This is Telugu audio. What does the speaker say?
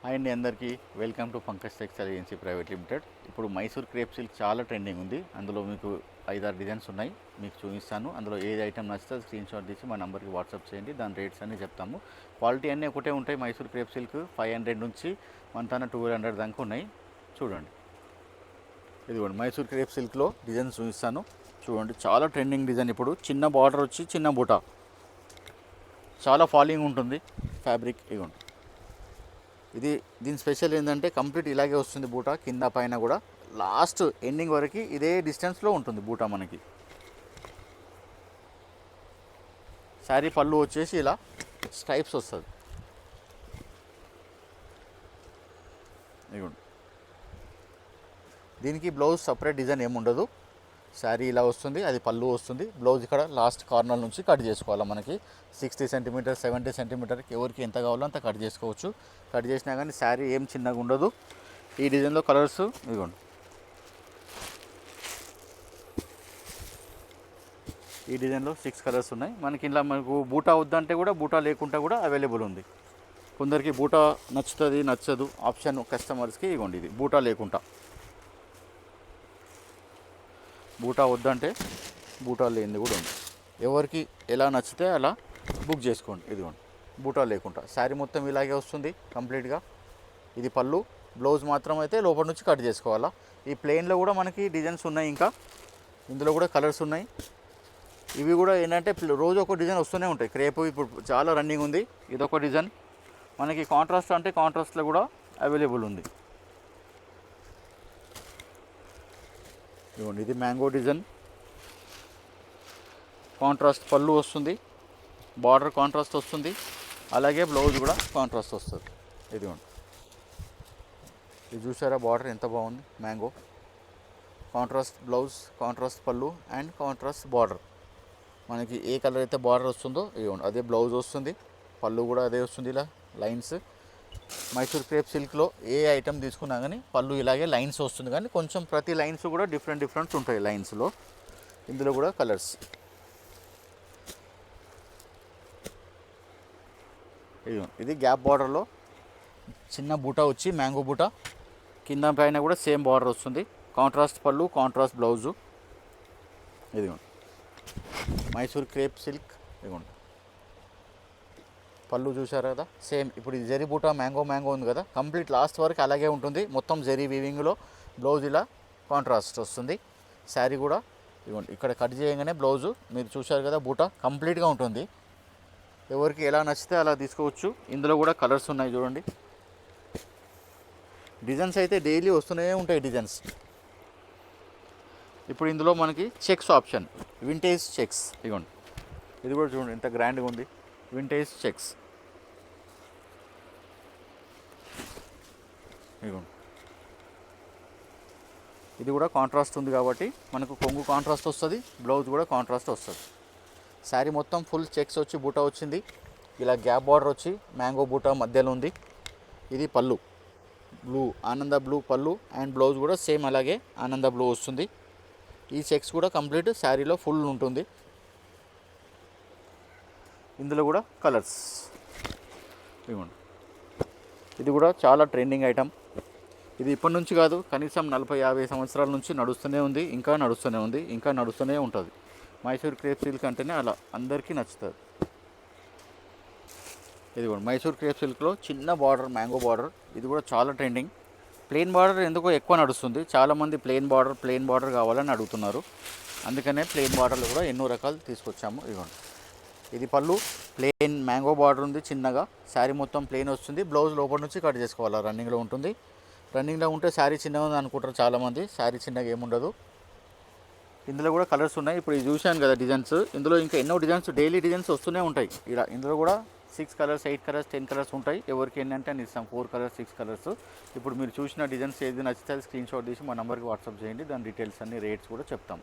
హాయ్ అండి అందరికీ welcome to Pankaj textile agency private limited. ఇప్పుడు మైసూర్ క్రేప్ సిల్క్ చాలా ట్రెండింగ్ ఉంది. అందులో మీకు 5-6 డిజైన్స్ ఉన్నాయి, మీకు చూపిస్తాను. అందులో ఏది ఐటమ్ నచ్చితే స్క్రీన్ షాట్ తీసి మా నెంబర్కి వాట్సాప్ చేయండి, దాని రేట్స్ అన్నీ చెప్తాము. క్వాలిటీ అన్నీ ఒకటే ఉంటాయి. మైసూర్ క్రేప్ సిల్క్ 500 నుంచి 1200 దాకా ఉన్నాయి. చూడండి, ఇదిగోండి మైసూర్ క్రేప్ సిల్క్లో డిజైన్స్ చూపిస్తాను. చూడండి, చాలా ట్రెండింగ్ డిజైన్. ఇప్పుడు చిన్న బార్డర్ వచ్చి చిన్న బూటా, చాలా ఫాలింగ్ ఉంటుంది ఫ్యాబ్రిక్. ఇదిగోండి, ఇది దీని స్పెషల్ ఏంటంటే కంప్లీట్ ఇలాగే వస్తుంది బూటా, కింద పైన కూడా లాస్ట్ ఎండింగ్ వరకు ఇదే డిస్టెన్స్లో ఉంటుంది బూటా. మనకి శారీ పళ్ళు వచ్చేసి ఇలా స్ట్రైప్స్ వస్తుంది. ఇదిగోండి, దీనికి బ్లౌజ్ సపరేట్ డిజైన్ ఏముండదు. శారీ ఇలా వస్తుంది, అది పళ్ళు వస్తుంది. బ్లౌజ్ ఇక్కడ లాస్ట్ కార్నర్ నుంచి కట్ చేసుకోవాలి. మనకి 60 సెంటీమీటర్ 70 సెంటీమీటర్కి ఎవరికి ఎంత కావాలో అంత కట్ చేసుకోవచ్చు. కట్ చేసినా కానీ శారీ ఏం చిన్నగా ఉండదు. ఈ డిజైన్లో కలర్స్ ఇదిగోండి, ఈ డిజైన్లో 6 కలర్స్ ఉన్నాయి. మనకి ఇలా మనకు బూటా వద్దంటే కూడా బూటా లేకుండా కూడా అవైలబుల్ ఉంది. కొందరికి బూటా నచ్చుతుంది, నచ్చదు, ఆప్షన్ కస్టమర్స్కి. ఇదిగోండి, ఇది బూటా లేకుండా. బూటా వద్దంటే బూటా లేనిది కూడా ఉంది. ఎవరికి ఎలా నచ్చితే అలా బుక్ చేసుకోండి. ఇదిగోండి, బూటా లేకుండా శారీ మొత్తం ఇలాగే వస్తుంది కంప్లీట్గా. ఇది పళ్ళు, బ్లౌజ్ మాత్రం అయితే లోపల నుంచి కట్ చేసుకోవాలా. ఈ ప్లెయిన్లో కూడా మనకి డిజైన్స్ ఉన్నాయి, ఇంకా ఇందులో కూడా కలర్స్ ఉన్నాయి. ఇవి కూడా ఏంటంటే రోజు ఒక డిజైన్ వస్తూనే ఉంటాయి. క్రేప్ ఇప్పుడు చాలా రన్నింగ్ ఉంది. ఇదొక డిజైన్. మనకి కాంట్రాస్ట్ అంటే కాంట్రాస్ట్లో కూడా అవైలబుల్ ఉంది. ఇదిగోండి, ఇది మ్యాంగో డిజైన్. కాంట్రాస్ట్ పళ్ళు వస్తుంది, బార్డర్ కాంట్రాస్ట్ వస్తుంది, అలాగే బ్లౌజ్ కూడా కాంట్రాస్ట్ వస్తుంది. ఇదిగోండి, ఇది చూసారా బార్డర్ ఎంత బాగుంది. మ్యాంగో కాంట్రాస్ట్ బ్లౌజ్, కాంట్రాస్ట్ పళ్ళు అండ్ కాంట్రాస్ట్ బార్డర్. మనకి ఏ కలర్ అయితే బార్డర్ వస్తుందో ఇదిగోండి అదే బ్లౌజ్ వస్తుంది. పళ్ళు కూడా అదే వస్తుంది, ఇలా లైన్స్. మైసూర్ క్రేప్ సిల్క్లో ఏ ఐటమ్ తీసుకున్నా కానీ పళ్ళు ఇలాగే లైన్స్ వస్తుంది, కానీ కొంచెం ప్రతి లైన్స్ కూడా డిఫరెంట్ ఉంటాయి లైన్స్లో. ఇందులో కూడా కలర్స్. ఇది గ్యాప్ బార్డర్లో చిన్న బూటా వచ్చి మ్యాంగో బూటా, కింద పైన కూడా సేమ్ బార్డర్ వస్తుంది. కాంట్రాస్ట్ పళ్ళు, కాంట్రాస్ట్ బ్లౌజు. ఇదిగోండి మైసూర్ క్రేప్ సిల్క్. ఇదిగోండి పళ్ళు చూసారు కదా సేమ్. ఇప్పుడు ఇది జరీ బూటా మ్యాంగో ఉంది కదా, కంప్లీట్ లాస్ట్ వరకు అలాగే ఉంటుంది. మొత్తం జరీ వీవింగ్లో బ్లౌజ్ ఇలా కాంట్రాస్ట్ వస్తుంది. శారీ కూడా ఇదిగోండి ఇక్కడ కట్ చేయగానే బ్లౌజు మీరు చూసారు కదా బూటా కంప్లీట్గా ఉంటుంది. ఎవరికి ఎలా నచ్చితే అలా తీసుకోవచ్చు. ఇందులో కూడా కలర్స్ ఉన్నాయి చూడండి. డిజైన్స్ అయితే డైలీ వస్తూనే ఉంటాయి డిజైన్స్. ఇప్పుడు ఇందులో మనకి చెక్స్ ఆప్షన్, వింటేజ్ చెక్స్. ఇదిగోండి, ఇది కూడా చూడండి ఎంత గ్రాండ్గా ఉంది. Vintage checks. ఇదిగోండి, ఇది కూడా కాంట్రాస్ట్ ఉంది కాబట్టి మనకు కొంగు కాంట్రాస్ట్ వస్తుంది, బ్లౌజ్ కూడా కాంట్రాస్ట్ వస్తుంది. శారీ మొత్తం ఫుల్ చెక్స్ వచ్చి బూటా వచ్చింది. ఇలా గ్యాప్ బార్డర్ వచ్చి మ్యాంగో బూటా మధ్యలో ఉంది. ఇది పళ్ళు, బ్లూ ఆనంద బ్లూ పళ్ళు అండ్ బ్లౌజ్ కూడా సేమ్ అలాగే ఆనంద బ్లూ వస్తుంది. ఈ చెక్స్ కూడా కంప్లీట్ శారీలో ఫుల్ ఉంటుంది. ఇందులో కూడా కలర్స్. ఇవ్వండి, ఇది కూడా చాలా ట్రెండింగ్ ఐటమ్. ఇది ఇప్పటి నుంచి కాదు, కనీసం 40-50 సంవత్సరాల నుంచి నడుస్తూనే ఉంది, ఇంకా నడుస్తూనే ఉంటుంది. మైసూర్ క్రేప్ సిల్క్ అంటేనే అలా అందరికీ నచ్చుతుంది. ఇది కూడా మైసూర్ క్రేప్ సిల్క్లో చిన్న బార్డర్ మ్యాంగో బార్డర్. ఇది కూడా చాలా ట్రెండింగ్. ప్లెయిన్ బార్డర్ ఎందుకో ఎక్కువ నడుస్తుంది. చాలామంది ప్లెయిన్ బార్డర్ కావాలని అడుగుతున్నారు. అందుకనే ప్లెయిన్ బార్డర్లు కూడా ఎన్నో రకాలు తీసుకొచ్చాము. ఇదిగోండి, ఇది పళ్ళు ప్లెయిన్ మ్యాంగో బార్డర్ ఉంది చిన్నగా. శారీ మొత్తం ప్లెయిన్ వస్తుంది. బ్లౌజ్ లోపల నుంచి కట్ చేసుకోవాలి. రన్నింగ్లో ఉంటుంది. రన్నింగ్లో ఉంటే శారీ చిన్నగా ఉంది అనుకుంటారు చాలామంది. శారీ చిన్నగా ఏముండదు. ఇందులో కూడా కలర్స్ ఉన్నాయి. ఇప్పుడు ఇది చూశాను కదా డిజైన్స్. ఇందులో ఇంకా ఎన్నో డిజైన్స్, డైలీ డిజైన్స్ వస్తూనే ఉంటాయి. ఇలా ఇందులో కూడా 6 కలర్స్ 8 కలర్స్ 10 కలర్స్ ఉంటాయి. ఎవరికి ఏంటంటే అని ఇస్తాం 4 కలర్స్ 6 కలర్స్. ఇప్పుడు మీరు చూసిన డిజైన్స్ ఏది నచ్చితే స్క్రీన్ షాట్ తీసి మా నెంబర్కి వాట్సాప్ చేయండి, దాని డీటెయిల్స్ అన్ని రేట్స్ కూడా చెప్తాం.